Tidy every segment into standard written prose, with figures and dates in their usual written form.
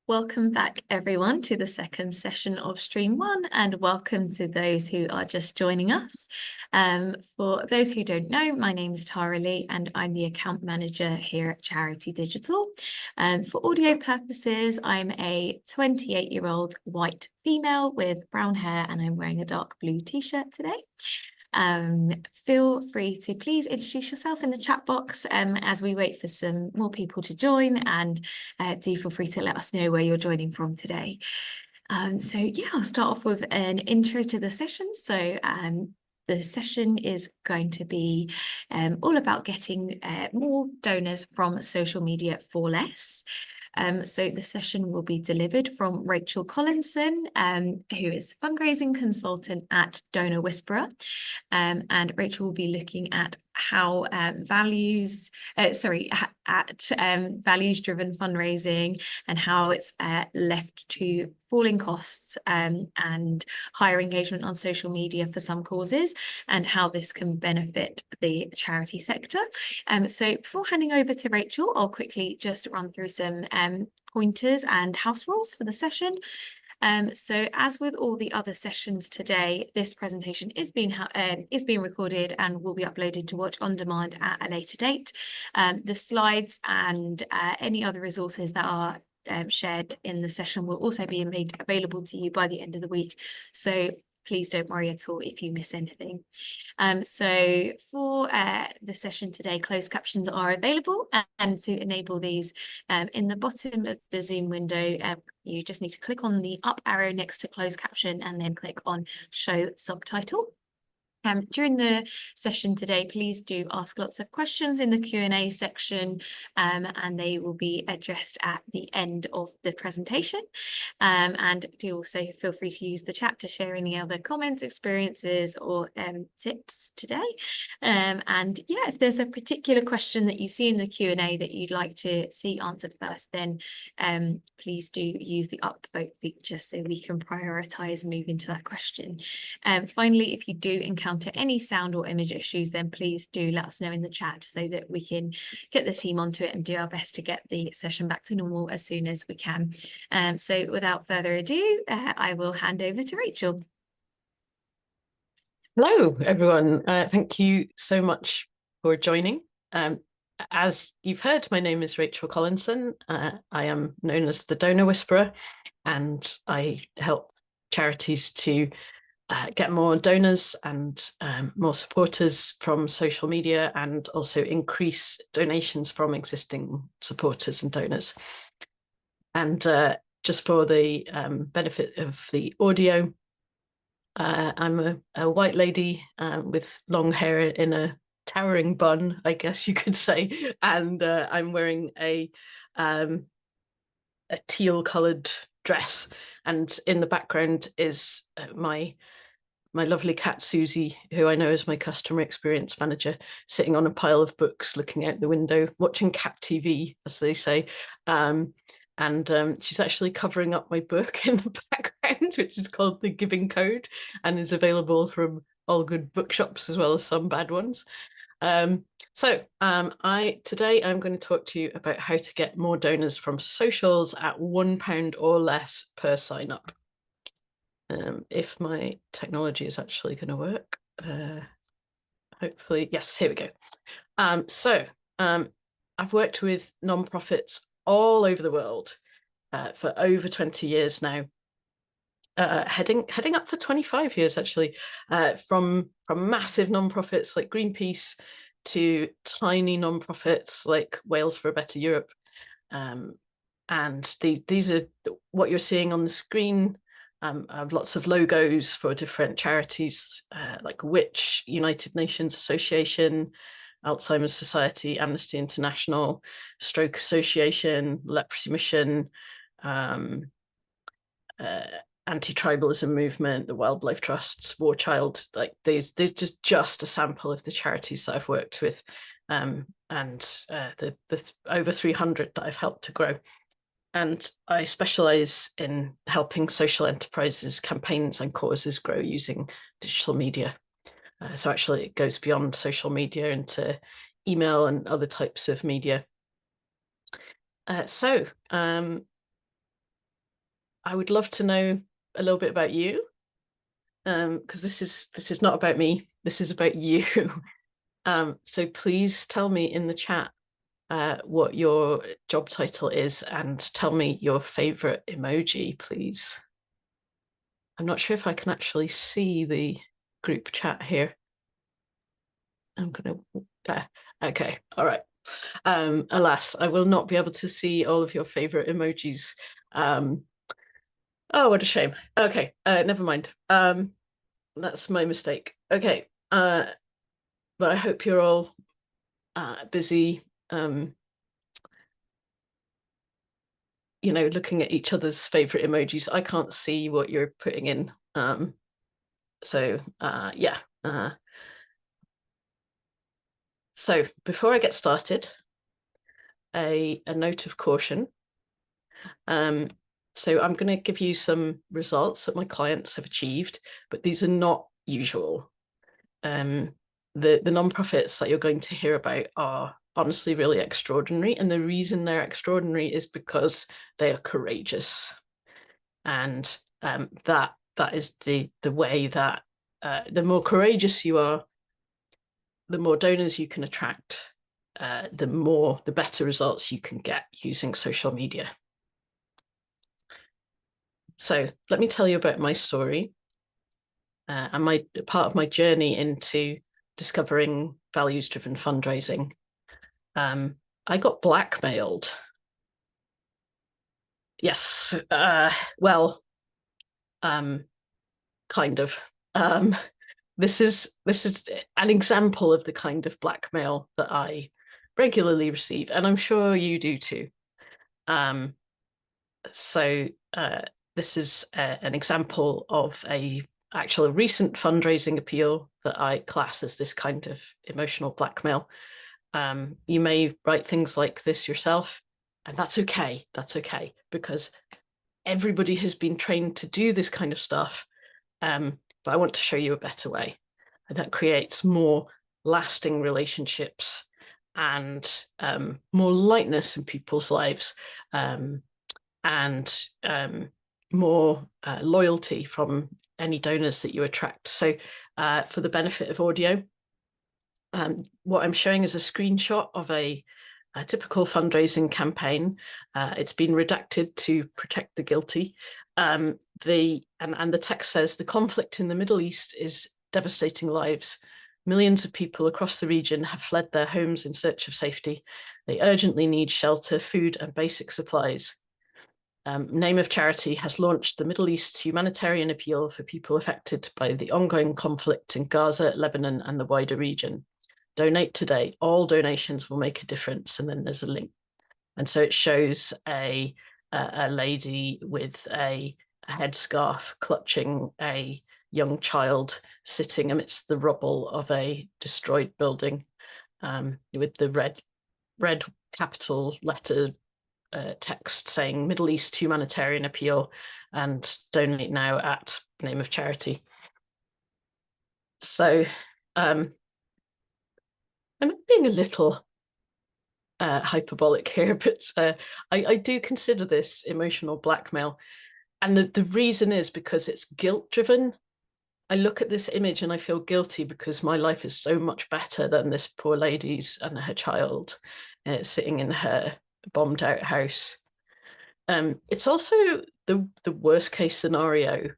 Welcome back, everyone, to the second session of Stream 1, and welcome to those who are just joining us. For those who don't know, my name is Tara Lee, and I'm the account manager here at Charity Digital. For audio purposes, I'm a 28-year-old white female with brown hair, and I'm wearing a dark blue t-shirt today. Feel free to please introduce yourself in the chat box as we wait for some more people to join, and do feel free to let us know where you're joining from today. So yeah, I'll start off with an intro to the session. So the session is going to be all about getting more donors from social media for less. So the session will be delivered from Rachel Collinson, who is fundraising consultant at Donor Whisperer. And Rachel will be looking at how values-driven fundraising and how it's left to falling costs and higher engagement on social media for some causes, and how this can benefit the charity sector. So before handing over to Rachel, I'll quickly just run through some pointers and house rules for the session. So as with all the other sessions today, this presentation is being recorded and will be uploaded to watch on demand at a later date. The slides and any other resources that are shared in the session will also be made available to you by the end of the week. So please don't worry at all if you miss anything. So for the session today, closed captions are available, and to enable these, in the bottom of the Zoom window, you just need to click on the up arrow next to closed caption and then click on show subtitle. During the session today, please do ask lots of questions in the Q&A section, and they will be addressed at the end of the presentation. And do also feel free to use the chat to share any other comments, experiences, or tips today. And yeah, if there's a particular question that you see in the Q&A that you'd like to see answered first, then please do use the upvote feature so we can prioritise moving to that question. Finally, if you do encounter any sound or image issues, then please do let us know in the chat so that we can get the team onto it and do our best to get the session back to normal as soon as we can. So without further ado, I will hand over to Rachel. Hello, everyone. Thank you so much for joining. As you've heard, my name is Rachel Collinson. I am known as the Donor Whisperer, and I help charities to get more donors and more supporters from social media, and also increase donations from existing supporters and donors. And just for the benefit of the audio, I'm a white lady with long hair in a towering bun, I guess you could say, and I'm wearing a teal-coloured dress, and in the background is my lovely cat Susie, who I know is my customer experience manager, sitting on a pile of books, looking out the window, watching cat TV, as they say. And she's actually covering up my book in the background, which is called The Giving Code, and is available from all good bookshops as well as some bad ones. Today I'm going to talk to you about how to get more donors from socials at £1 or less per sign up. If my technology is actually going to work, hopefully, yes, here we go. I've worked with nonprofits all over the world for over 20 years now, heading up for 25 years actually, from massive nonprofits like Greenpeace to tiny nonprofits like Wales for a Better Europe. And these are what you're seeing on the screen. I have lots of logos for different charities like Which, United Nations Association, Alzheimer's Society, Amnesty International, Stroke Association, Leprosy Mission, Anti-Tribalism Movement, the Wildlife Trusts, War Child. Like there's just a sample of the charities that I've worked with, and the over 300 that I've helped to grow. And I specialise in helping social enterprises, campaigns and causes grow using digital media. So actually it goes beyond social media into email and other types of media. I would love to know a little bit about you, because this is not about me. This is about you. So please tell me in the chat what your job title is and tell me your favorite emoji, please. I'm not sure if I can actually see the group chat here. I'm gonna okay, all right. Alas, I will not be able to see all of your favorite emojis. Oh, what a shame. Okay, never mind. That's my mistake. Okay, but I hope you're all busy, looking at each other's favorite emojis. I can't see what you're putting in. So yeah. So before I get started, a note of caution. So I'm going to give you some results that my clients have achieved, but these are not usual. The nonprofits that you're going to hear about are honestly really extraordinary, and the reason they're extraordinary is because they are courageous, and that is the way that the more courageous you are, the more donors you can attract, the better results you can get using social media. So let me tell you about my story and my part of my journey into discovering values-driven fundraising. I got blackmailed. Yes, well, kind of. This is an example of the kind of blackmail that I regularly receive, and I'm sure you do too. So this is an example of a recent fundraising appeal that I class as this kind of emotional blackmail. You may write things like this yourself, and that's okay. That's okay, because everybody has been trained to do this kind of stuff. But I want to show you a better way, and that creates more lasting relationships and more lightness in people's lives. And more loyalty from any donors that you attract. So for the benefit of audio, what I'm showing is a screenshot of a typical fundraising campaign. It's been redacted to protect the guilty. And the text says, the conflict in the Middle East is devastating lives. Millions of people across the region have fled their homes in search of safety. They urgently need shelter, food, and basic supplies. Name of Charity has launched the Middle East humanitarian appeal for people affected by the ongoing conflict in Gaza, Lebanon, and the wider region. Donate today. All donations will make a difference. And then there's a link. And so it shows a lady with a headscarf clutching a young child sitting amidst the rubble of a destroyed building, with the red capital letter text saying Middle East humanitarian appeal and donate now at name of charity. So I'm being a little hyperbolic here, but I do consider this emotional blackmail. And the reason is because it's guilt driven. I look at this image and I feel guilty because my life is so much better than this poor lady's and her child sitting in her bombed out house. It's also the worst case scenario.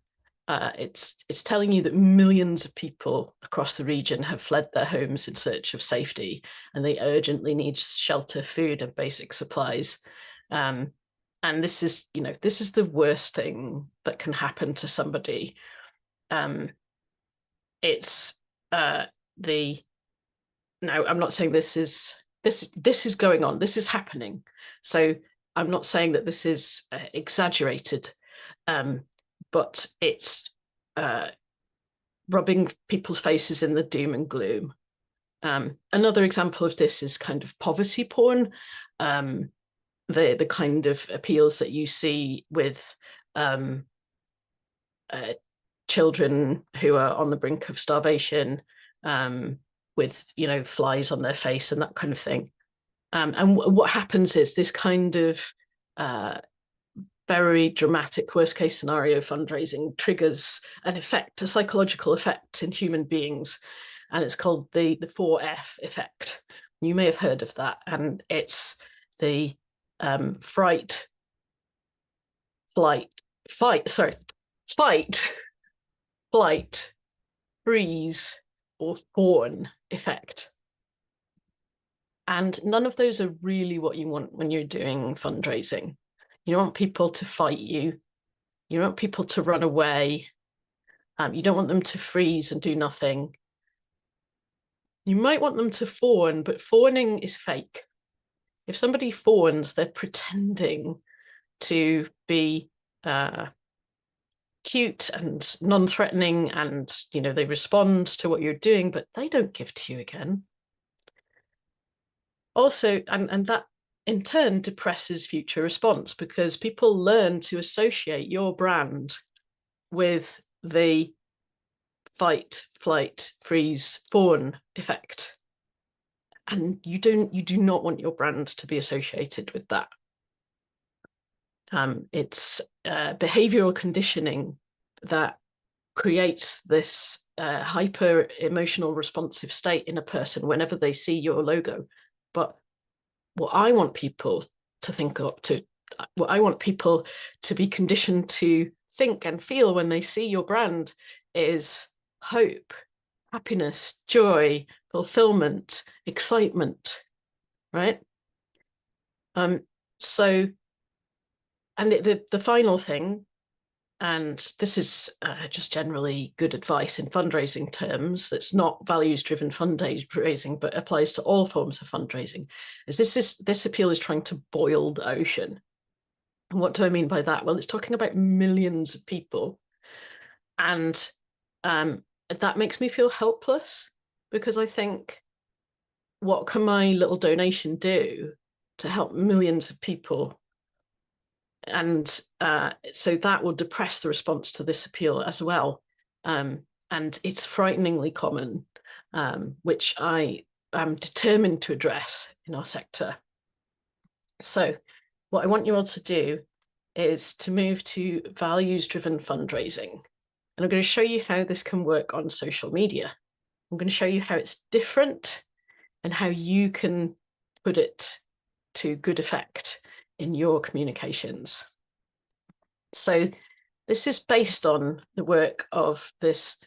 It's telling you that millions of people across the region have fled their homes in search of safety, and they urgently need shelter, food, and basic supplies. And this is the worst thing that can happen to somebody. It's the now. I'm not saying this is going on. This is happening. So I'm not saying that this is exaggerated, but it's rubbing people's faces in the doom and gloom. Another example of this is kind of poverty porn, the kind of appeals that you see with children who are on the brink of starvation, with flies on their face and that kind of thing. And what happens is this kind of very dramatic worst case scenario fundraising triggers an effect, a psychological effect in human beings, and it's called the 4F effect. You may have heard of that, and it's the fight, flight, freeze, or fawn effect. And none of those are really what you want when you're doing fundraising. You don't want people to fight you. You don't want people to run away. You don't want them to freeze and do nothing. You might want them to fawn, but fawning is fake. If somebody fawns, they're pretending to be cute and non-threatening, and they respond to what you're doing, but they don't give to you again. Also, and that in turn depresses future response, because people learn to associate your brand with the fight, flight, freeze, fawn effect. And you do not want your brand to be associated with that. It's behavioral conditioning that creates this hyper emotional responsive state in a person whenever they see your logo. But what I want people to what I want people to be conditioned to think and feel when they see your brand is hope, happiness, joy, fulfillment, excitement, right? So, and the final thing, and this is just generally good advice in fundraising terms, that's not values-driven fundraising, but applies to all forms of fundraising, is this appeal is trying to boil the ocean. And what do I mean by that? Well, it's talking about millions of people. And that makes me feel helpless, because I think, what can my little donation do to help millions of people? And so that will depress the response to this appeal as well. And it's frighteningly common, which I am determined to address in our sector. So what I want you all to do is to move to values-driven fundraising. And I'm going to show you how this can work on social media. I'm going to show you how it's different and how you can put it to good effect in your communications. So this is based on the work of this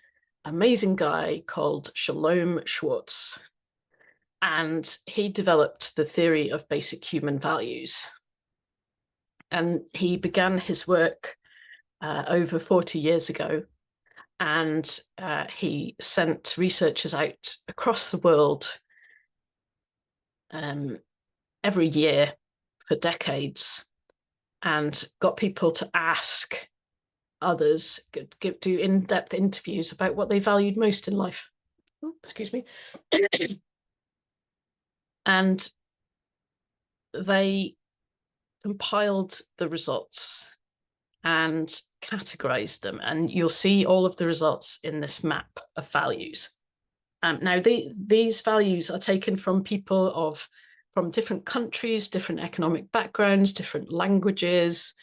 amazing guy called Shalom Schwartz. And he developed the theory of basic human values. And he began his work over 40 years ago. And he sent researchers out across the world every year for decades, and got people to ask others, do in-depth interviews about what they valued most in life. Oh, excuse me. And they compiled the results and categorized them, and you'll see all of the results in this map of values. Now, these values are taken from people from different countries, different economic backgrounds, different languages,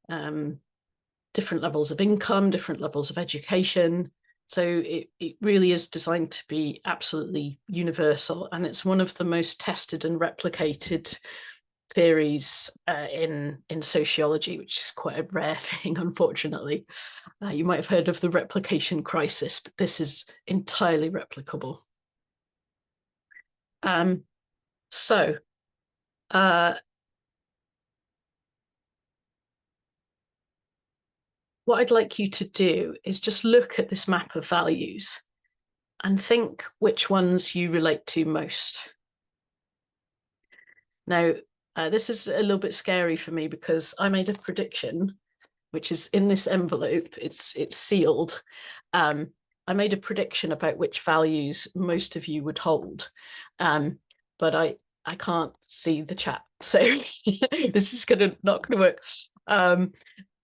different levels of income, different levels of education. So it really is designed to be absolutely universal, and it's one of the most tested and replicated theories in sociology, which is quite a rare thing, unfortunately. You might have heard of the replication crisis, but this is entirely replicable. What I'd like you to do is just look at this map of values and think which ones you relate to most. Now, this is a little bit scary for me, because I made a prediction, which is in this envelope. It's sealed. I made a prediction about which values most of you would hold, but I can't see the chat, so this is not gonna work.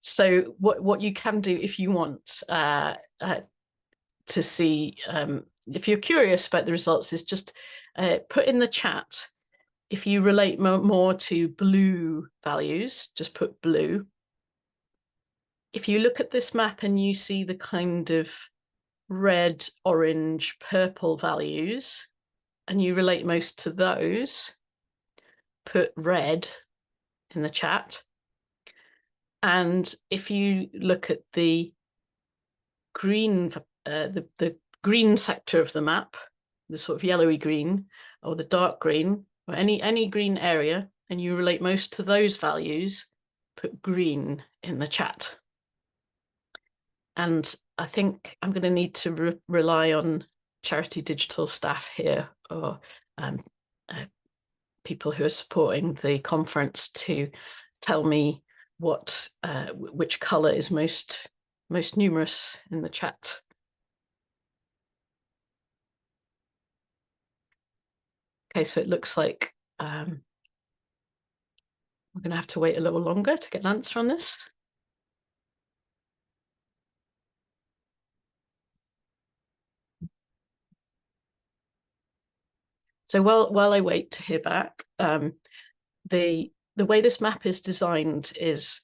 So what you can do, if you want to see, if you're curious about the results, is just put in the chat if you relate more to blue values. Just put blue. if you look at this map and you see the kind of red, orange, purple values, and you relate most to those, put red in the chat. And if you look at the green, the green sector of the map, the sort of yellowy green or the dark green, or any green area, and you relate most to those values, put green in the chat. And I think I'm going to need to rely on Charity Digital staff here, or uh, people who are supporting the conference, to tell me what which colour is most numerous in the chat. Okay, so it looks like we're going to have to wait a little longer to get an answer on this. So while I wait to hear back, the way this map is designed is,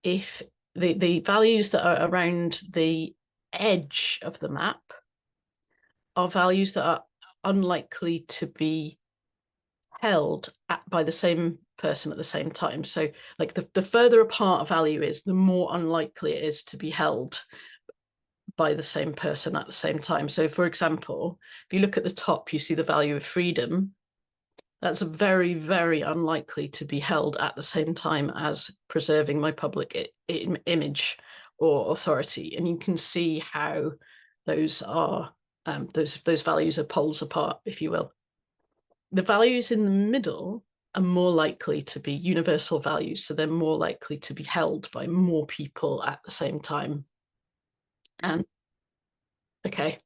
if the values that are around the edge of the map are values that are unlikely to be held by the same person at the same time. So like the further apart a value is, the more unlikely it is to be held by the same person at the same time. So for example, if you look at the top, you see the value of freedom. That's very, very unlikely to be held at the same time as preserving my public image or authority. And you can see how those are those values are poles apart, if you will. The values in the middle are more likely to be universal values, so they're more likely to be held by more people at the same time. And okay,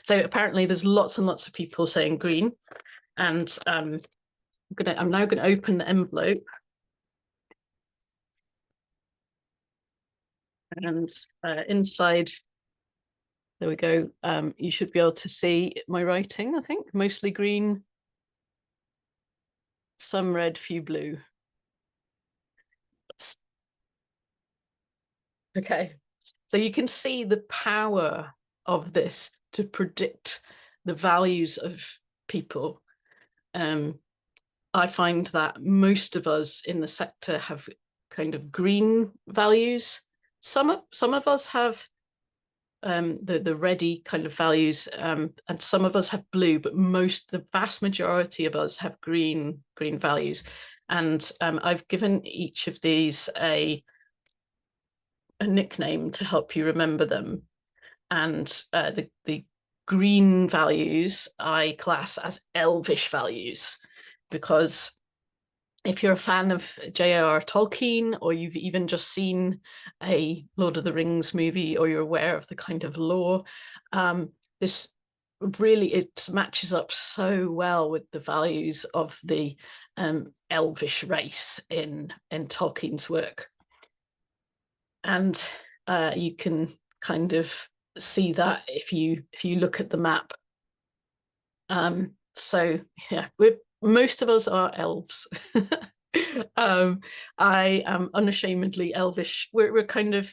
so apparently there's lots and lots of people saying green, and I'm now going to open the envelope, and inside, there we go. You should be able to see my writing. I think mostly green, some red, few blue. Okay, so you can see the power of this to predict the values of people. I find that most of us in the sector have kind of green values. Some of us have the ready kind of values, and some of us have blue, but the vast majority of us have green values. And I've given each of these a nickname to help you remember them. And the green values I class as elvish values, because if you're a fan of J.R.R. Tolkien, or you've even just seen a Lord of the Rings movie, or you're aware of the kind of lore, this really, it matches up so well with the values of the elvish race in Tolkien's work. And you can kind of see that if you look at the map. So yeah, most of us are elves. I am unashamedly elvish. We're kind of,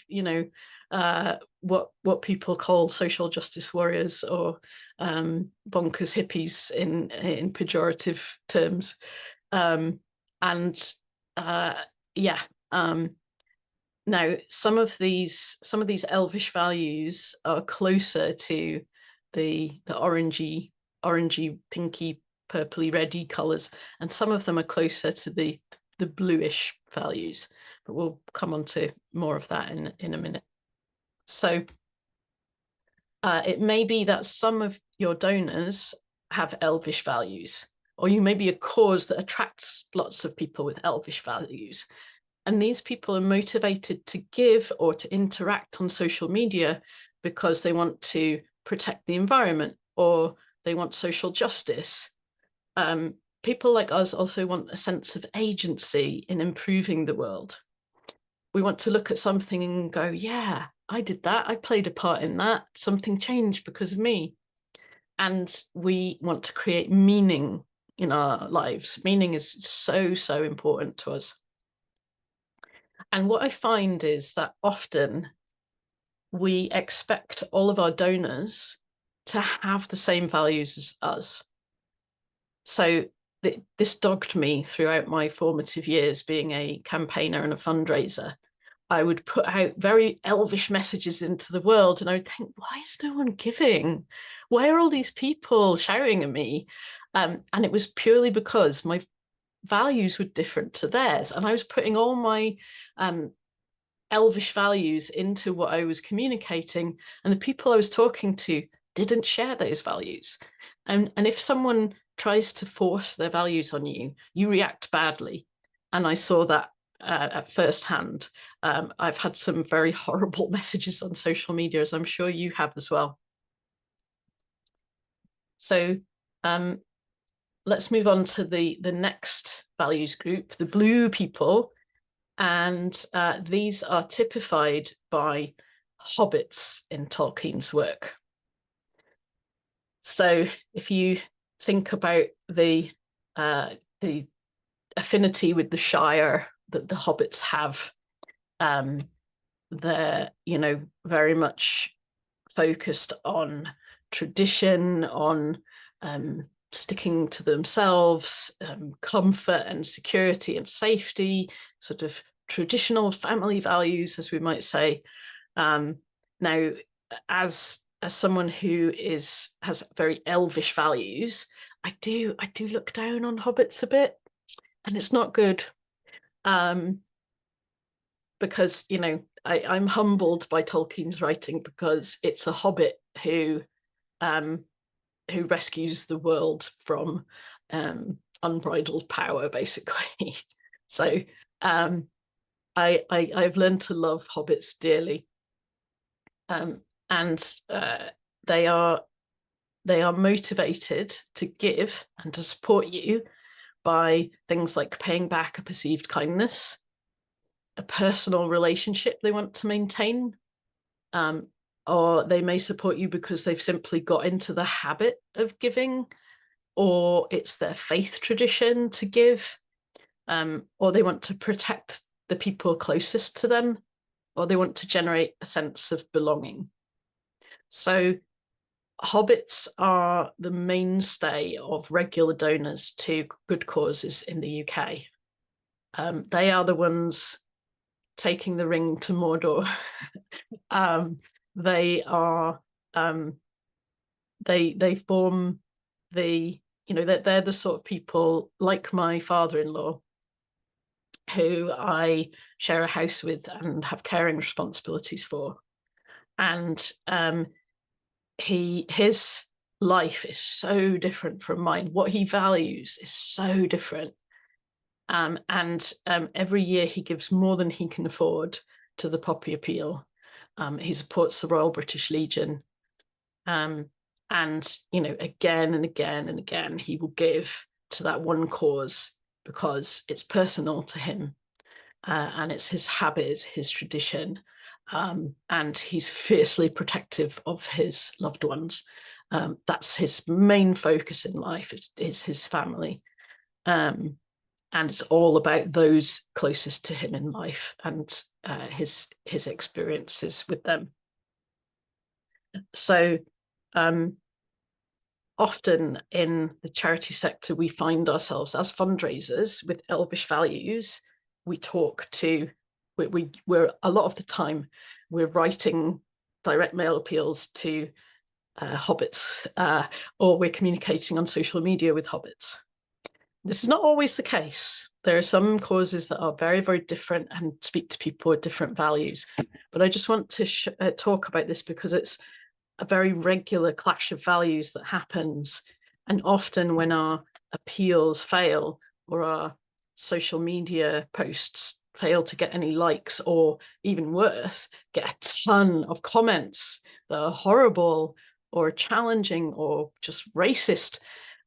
what people call social justice warriors, or bonkers hippies in pejorative terms. And yeah. Now, some of these elvish values are closer to the orangey, pinky, purpley, reddy colours, and some of them are closer to the bluish values. But we'll come on to more of that in a minute. So it may be that some of your donors have elvish values, or you may be a cause that attracts lots of people with elvish values. And these people are motivated to give or to interact on social media because they want to protect the environment, or they want social justice. People like us also want a sense of agency in improving the world. We want to look at something and go, yeah, I did that. I played a part in that. Something changed because of me. And we want to create meaning in our lives. Meaning is so, so important to us. And what I find is that often we expect all of our donors to have the same values as us. So this dogged me throughout my formative years being a campaigner and a fundraiser. I would put out very elvish messages into the world, and I would think, why is no one giving? Why are all these people shouting at me? And it was purely because my values were different to theirs, and I was putting all my elvish values into what I was communicating, and the people I was talking to didn't share those values. And if someone tries to force their values on you, you react badly. And I saw that at first hand. I've had some very horrible messages on social media, as I'm sure you have as well. So let's move on to the next values group, the blue people. And these are typified by hobbits in Tolkien's work. So if you think about the affinity with the Shire that the hobbits have, they're, you know, very much focused on tradition, on sticking to themselves, comfort and security and safety, sort of traditional family values, as we might say. Now, as someone who has very elvish values, I do look down on hobbits a bit, and it's not good. Because, you know, I'm humbled by Tolkien's writing, because it's a hobbit who rescues the world from unbridled power, basically. So I've learned to love hobbits dearly, and they are motivated to give and to support you by things like paying back a perceived kindness, a personal relationship they want to maintain, or they may support you because they've simply got into the habit of giving, or it's their faith tradition to give, or they want to protect the people closest to them, or they want to generate a sense of belonging. So hobbits are the mainstay of regular donors to good causes in the UK. They are the ones taking the ring to Mordor. They are they form the, you know, they're the sort of people, like my father-in-law, who I share a house with and have caring responsibilities for. And his life is so different from mine. What he values is so different. And every year he gives more than he can afford to the Poppy Appeal. He supports the Royal British Legion. And, you know, again and again and again, he will give to that one cause because it's personal to him, and it's his habit, it's his tradition, and he's fiercely protective of his loved ones. That's his main focus in life, is his family. And it's all about those closest to him in life and his experiences with them. So often in the charity sector, we find ourselves as fundraisers with elvish values. We're a lot of the time we're writing direct mail appeals to hobbits, or we're communicating on social media with hobbits. This is not always the case. There are some causes that are very, very different and speak to people with different values. But I just want to talk about this because it's a very regular clash of values that happens. And often when our appeals fail, or our social media posts fail to get any likes, or even worse, get a ton of comments that are horrible or challenging or just racist,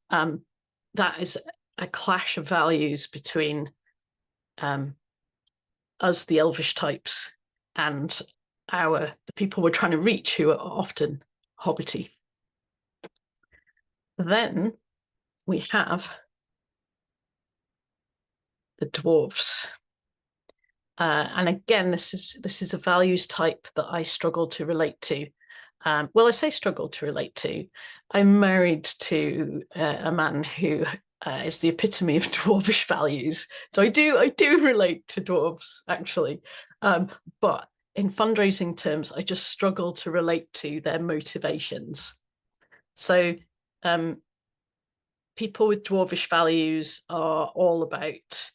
that is a clash of values between us, the elvish types, and the people we're trying to reach, who are often hobbity. Then we have the dwarves. And again, this is a values type that I struggle to relate to. Well, I say struggle to relate to. I'm married to a man who is the epitome of dwarvish values. So I do relate to dwarves, actually. But in fundraising terms, I just struggle to relate to their motivations. So people with dwarvish values are all about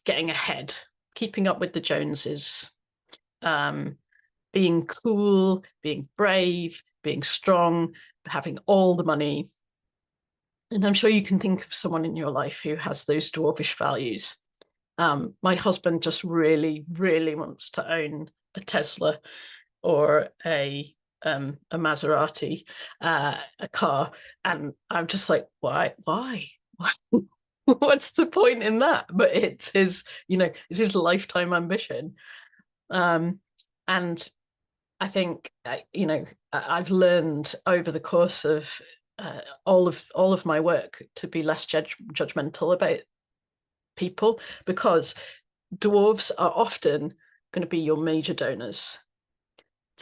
getting ahead, keeping up with the Joneses, being cool, being brave, being strong, having all the money. And I'm sure you can think of someone in your life who has those dwarvish values. My husband just really, really wants to own a Tesla or a Maserati, a car, and I'm just like, why? What's the point in that? But it's his, it's his lifetime ambition. And I think, I've learned over the course of all of my work to be less judgmental about people, because dwarves are often going to be your major donors.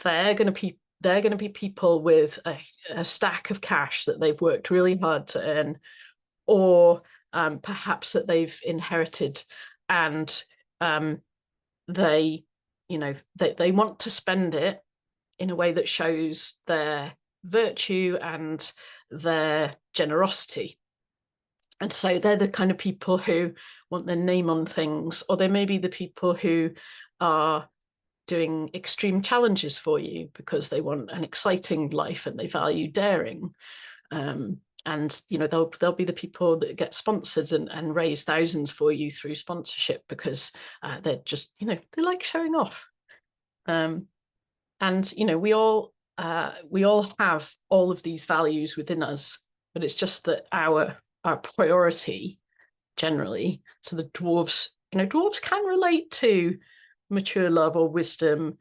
They're going to be people with a stack of cash that they've worked really hard to earn, or perhaps that they've inherited, and they they want to spend it in a way that shows their virtue and their generosity. And so they're the kind of people who want their name on things, or they may be the people who are doing extreme challenges for you because they want an exciting life and they value daring. And they'll be the people that get sponsored and raise thousands for you through sponsorship because they're just they like showing off. And we all have all of these values within us, but it's just that our priority generally. So the dwarves can relate to mature love or wisdom,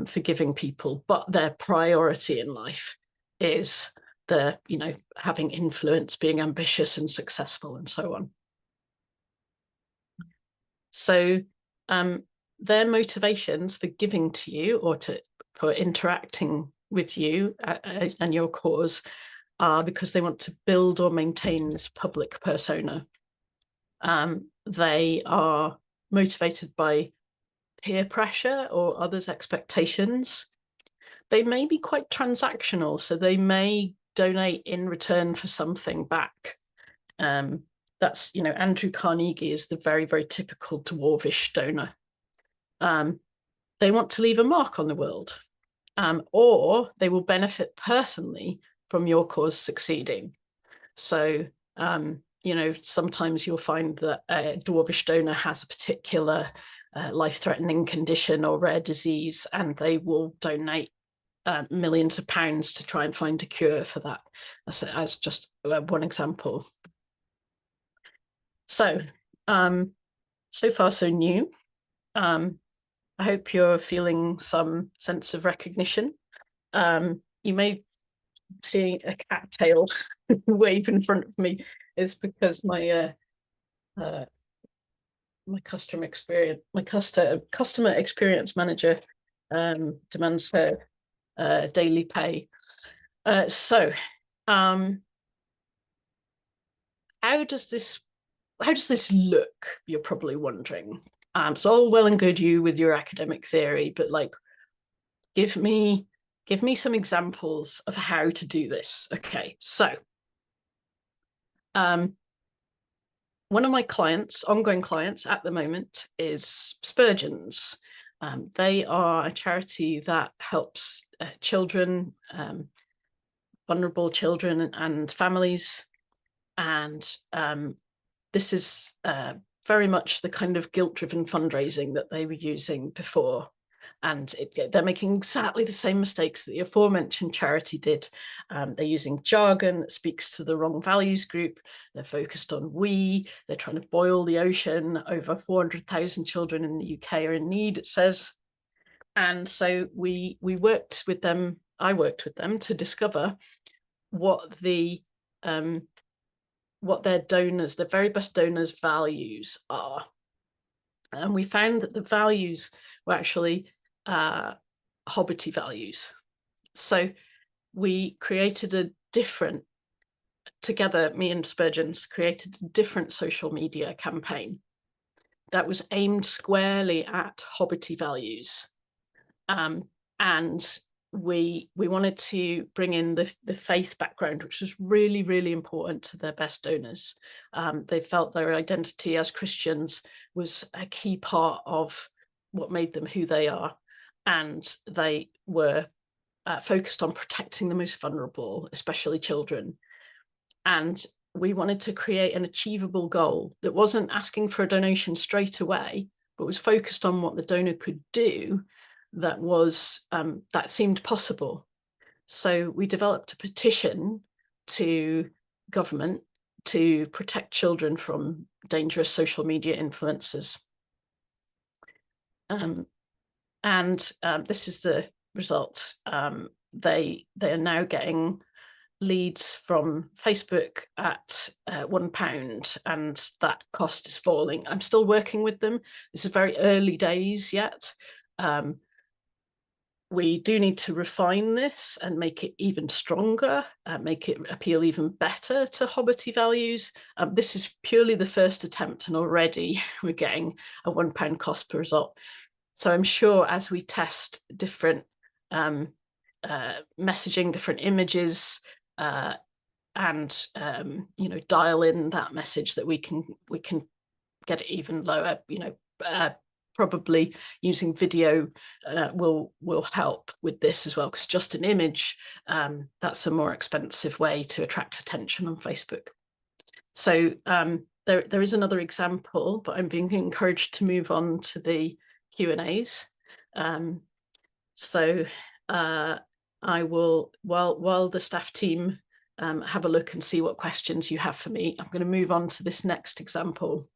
forgiving people, but their priority in life is having influence, being ambitious and successful, and so on. So their motivations for giving to you or for interacting with you and your cause are because they want to build or maintain this public persona. They are motivated by peer pressure or others' expectations. They may be quite transactional, so they may donate in return for something back. That's, Andrew Carnegie is the very, very typical dwarvish donor. They want to leave a mark on the world, or they will benefit personally from your cause succeeding. So, sometimes you'll find that a dwarvish donor has a particular life-threatening condition or rare disease, and they will donate millions of pounds to try and find a cure for that, as just one example. So, so far so new. I hope you're feeling some sense of recognition. You may see a cat tail wave in front of me. Is because my customer experience manager demands her daily pay. So how does this look? You're probably wondering. It's all well and good you with your academic theory, but give me some examples of how to do this. Okay, so one of my ongoing clients at the moment is Spurgeon's. They are a charity that helps children, vulnerable children and families. And this is very much the kind of guilt-driven fundraising that they were using before. And they're making exactly the same mistakes that the aforementioned charity did. They're using jargon that speaks to the wrong values group. They're focused on we. They're trying to boil the ocean. Over 400,000 children in the UK are in need, it says. And so we worked with them. I worked with them to discover what their donors, the very best donors' values are. And we found that the values were actually Hobbity values. So we created a different, together, me and Spurgeon's created a different social media campaign that was aimed squarely at Hobbity values. And we wanted to bring in the faith background, which was really, really important to their best donors. They felt their identity as Christians was a key part of what made them who they are. And they were focused on protecting the most vulnerable, especially children. And we wanted to create an achievable goal that wasn't asking for a donation straight away, but was focused on what the donor could do that was that seemed possible. So we developed a petition to government to protect children from dangerous social media influencers. This is the result. They are now getting leads from Facebook at £1, and that cost is falling. I'm still working with them. This is very early days yet. We do need to refine this and make it even stronger, make it appeal even better to Hobbity values. This is purely the first attempt, and already we're getting a £1 cost per result. So I'm sure as we test different messaging, different images, and dial in that message, that we can get it even lower. Probably using video will help with this as well, because just an image, that's a more expensive way to attract attention on Facebook. So there is another example, but I'm being encouraged to move on to the Q&As. I will, while the staff team have a look and see what questions you have for me, I'm going to move on to this next example.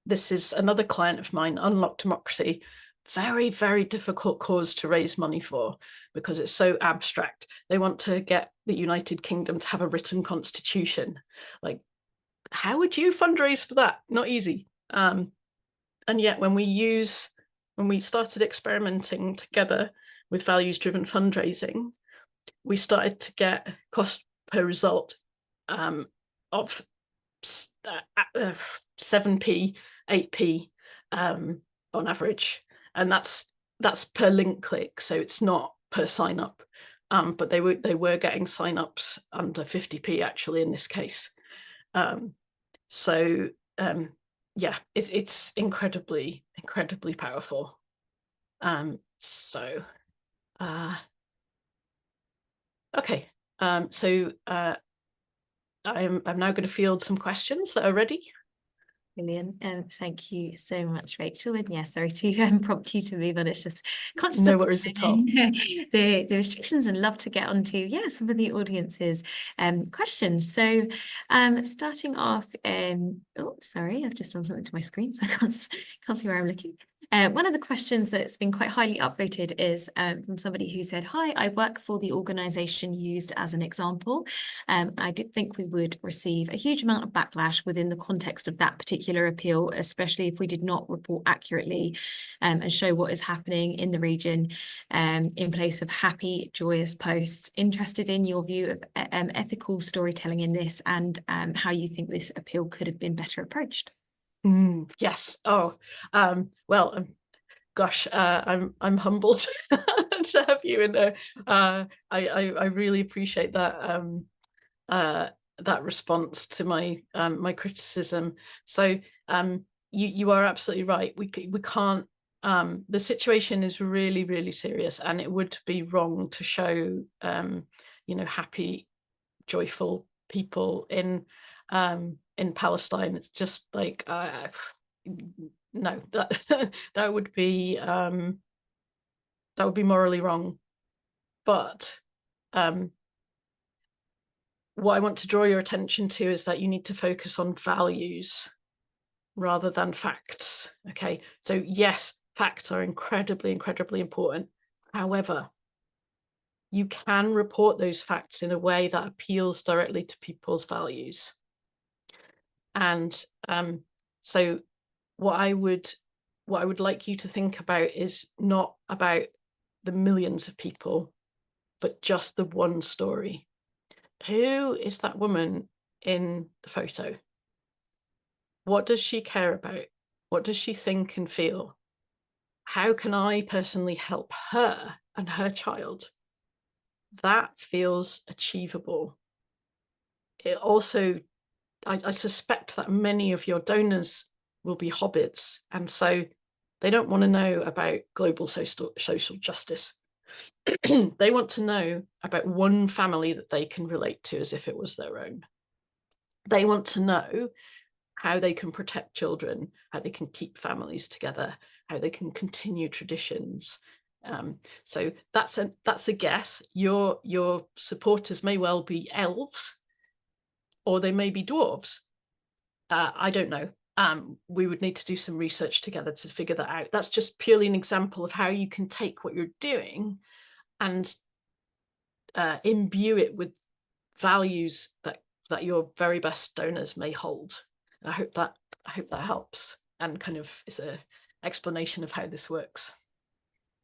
This is another client of mine, Unlock Democracy. Very, very difficult cause to raise money for because it's so abstract. They want to get the United Kingdom to have a written constitution. Like, how would you fundraise for that? Not easy. And yet when we started experimenting together with values-driven fundraising, we started to get cost per result of 7p, 8p on average, and that's per link click, so it's not per sign up. But they were getting sign-ups under 50p actually in this case. Yeah, it's incredibly powerful. Okay, I'm now going to field some questions that are ready. Brilliant. Thank you so much, Rachel. And yeah, sorry to prompt you to move on. It's just conscious no of worries at all. the restrictions, and love to get onto some of the audience's questions. So starting off, oh sorry, I've just done something to my screen, so I can't see where I'm looking. One of the questions that's been quite highly upvoted is from somebody who said, "Hi, I work for the organisation used as an example. I did think we would receive a huge amount of backlash within the context of that particular appeal, especially if we did not report accurately and show what is happening in the region in place of happy, joyous posts. Interested in your view of ethical storytelling in this, and how you think this appeal could have been better approached." Yes. Oh, well, gosh, I'm humbled to have you in there. I really appreciate that that response to my my criticism. So you are absolutely right. We can't. The situation is really, really serious, and it would be wrong to show happy, joyful people in Palestine. It's just like no, that would be morally wrong. But what I want to draw your attention to is that you need to focus on values rather than facts. Okay, so yes, facts are incredibly important. However, you can report those facts in a way that appeals directly to people's values. And so what I would like you to think about is not about the millions of people, but just the one story. Who is that woman in the photo? What does she care about? What does she think and feel? How can I personally help her and her child? That feels achievable. It also, I suspect that many of your donors will be hobbits, and so they don't want to know about global social justice. They want to know about one family that they can relate to as if it was their own. They want to know how they can protect children, how they can keep families together, how they can continue traditions. So that's a guess. Your supporters may well be elves, or they may be dwarves. I don't know. We would need to do some research together to figure that out. That's just purely an example of how you can take what you're doing and imbue it with values that your very best donors may hold. I hope that helps and kind of is a explanation of how this works.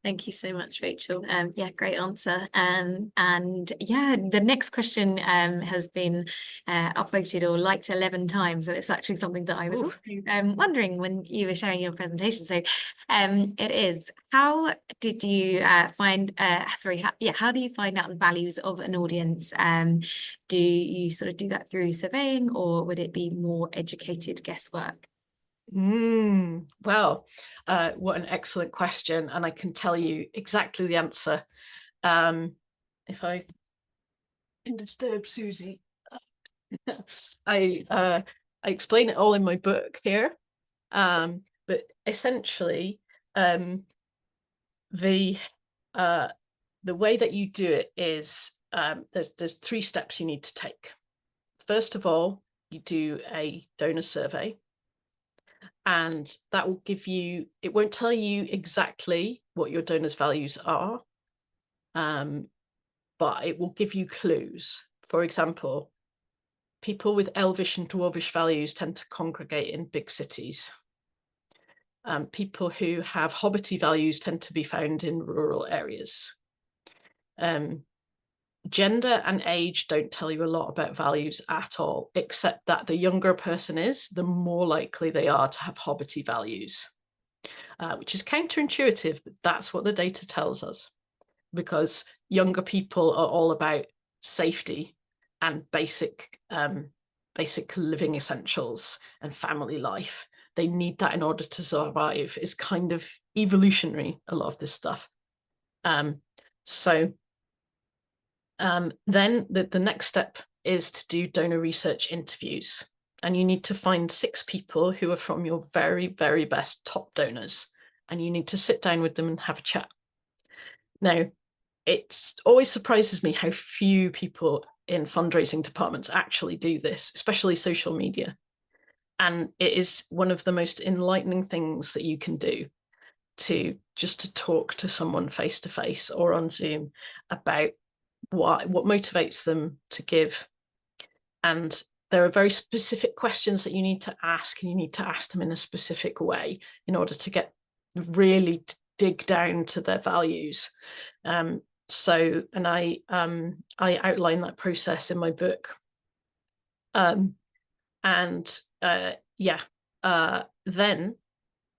Thank you so much, Rachel. Yeah, great answer. And yeah, the next question has been upvoted or liked 11 times, and it's actually something that I was also wondering when you were sharing your presentation. So it is, how did you find, how do you find out the values of an audience? Do you sort of do that through surveying, or would it be more educated guesswork? Well, what an excellent question, and I can tell you exactly the answer. If I can disturb Susie, I explain it all in my book here. But essentially, the way that you do it is there's 3 steps you need to take. First of all, you do a donor survey. And that will give you, it won't tell you exactly what your donors' values are, but it will give you clues. For example, people with elvish and dwarvish values tend to congregate in big cities. People who have hobbity values tend to be found in rural areas. Gender and age don't tell you a lot about values at all, except that the younger a person is, the more likely they are to have hobbity values, which is counterintuitive, but that's what the data tells us, because younger people are all about safety and basic living essentials and family life. They need that in order to survive. It's kind of evolutionary, a lot of this stuff. Then the next step is to do donor research interviews. And you need to find 6 people who are from your very, very best top donors. And you need to sit down with them and have a chat. Now, it always surprises me how few people in fundraising departments actually do this, especially social media. And it is one of the most enlightening things that you can do, to talk to someone face to face or on Zoom about what motivates them to give. And there are very specific questions that you need to ask, and you need to ask them in a specific way in order to get really dig down to their values. So, and I outline that process in my book. Then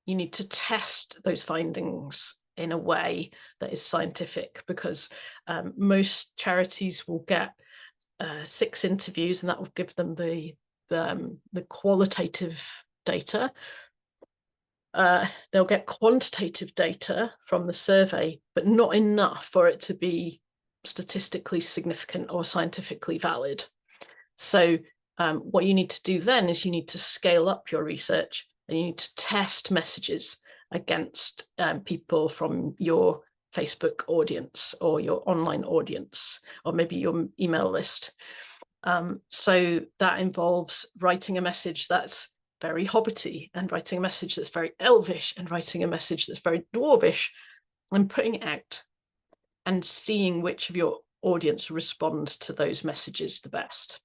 you need to test those findings in a way that is scientific, because most charities will get 6 interviews, and that will give them the qualitative data. They'll get quantitative data from the survey, but not enough for it to be statistically significant or scientifically valid. So what you need to do then is you need to scale up your research, and you need to test messages against people from your Facebook audience or your online audience, or maybe your email list. So that involves writing a message that's very hobbity, and writing a message that's very elvish, and writing a message that's very dwarvish, and putting it out and seeing which of your audience respond to those messages the best.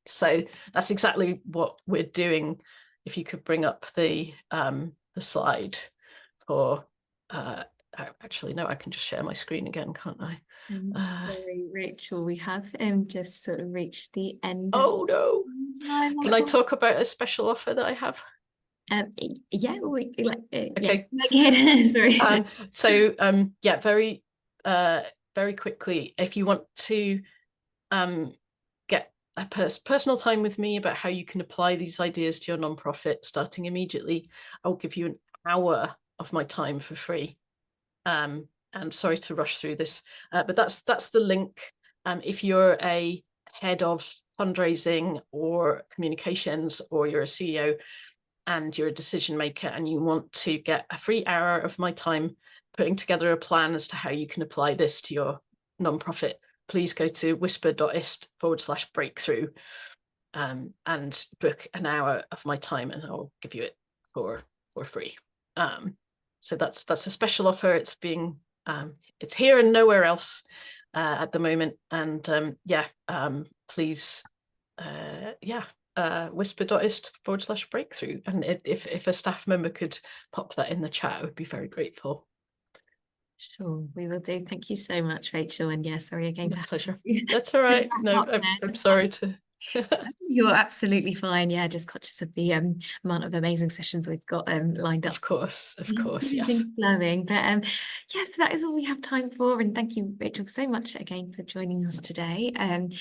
So that's exactly what we're doing. If you could bring up the slide for, actually, no, I can just share my screen again, can't I? Sorry, Rachel, we have just sort of reached the end of Oh no. time. Can I talk about a special offer that I have? Yeah, yeah, Okay. sorry. Yeah, very quickly, if you want to get a personal time with me about how you can apply these ideas to your nonprofit starting immediately, I'll give you an hour of my time for free. I'm sorry to rush through this, but that's the link. If you're a head of fundraising or communications, or you're a CEO and you're a decision maker and you want to get a free hour of my time putting together a plan as to how you can apply this to your nonprofit, please go to whisper.ist/breakthrough and book an hour of my time, and I'll give you it for free. So that's a special offer. It's being it's here and nowhere else at the moment. And please, whisper.ist/breakthrough. And if a staff member could pop that in the chat, I would be very grateful. Sure, we will do. Thank you so much, Rachel. And yeah, sorry again. My pleasure. That's all right. No, I'm sorry to. You're absolutely fine. Yeah, just conscious of the amount of amazing sessions we've got lined up. Of course, yes. Things flowing. But yes, that is all we have time for. And thank you, Rachel, so much again for joining us today. And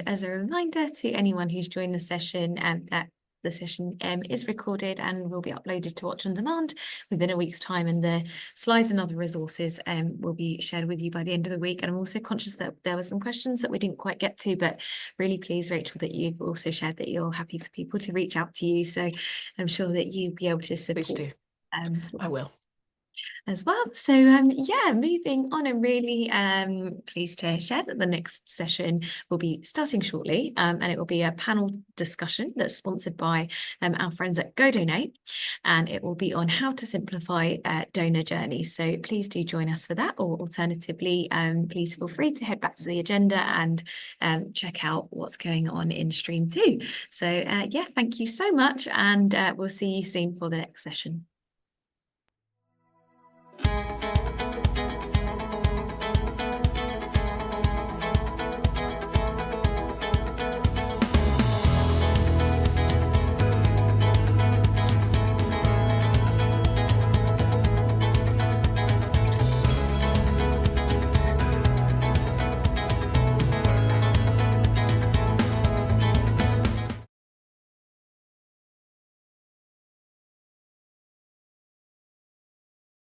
as a reminder to anyone who's joined the session, that the session is recorded and will be uploaded to watch on demand within a week's time, and the slides and other resources will be shared with you by the end of the week. And I'm also conscious that there were some questions that we didn't quite get to, but really pleased, Rachel, that you've also shared that you're happy for people to reach out to you. So I'm sure that you'll be able to support. Please do. I will. As well. So yeah, moving on, I'm really pleased to share that the next session will be starting shortly, and it will be a panel discussion that's sponsored by our friends at Go Donate, and it will be on how to simplify donor journeys. So please do join us for that, or alternatively, please feel free to head back to the agenda and check out what's going on in stream 2. So yeah, thank you so much, and we'll see you soon for the next session.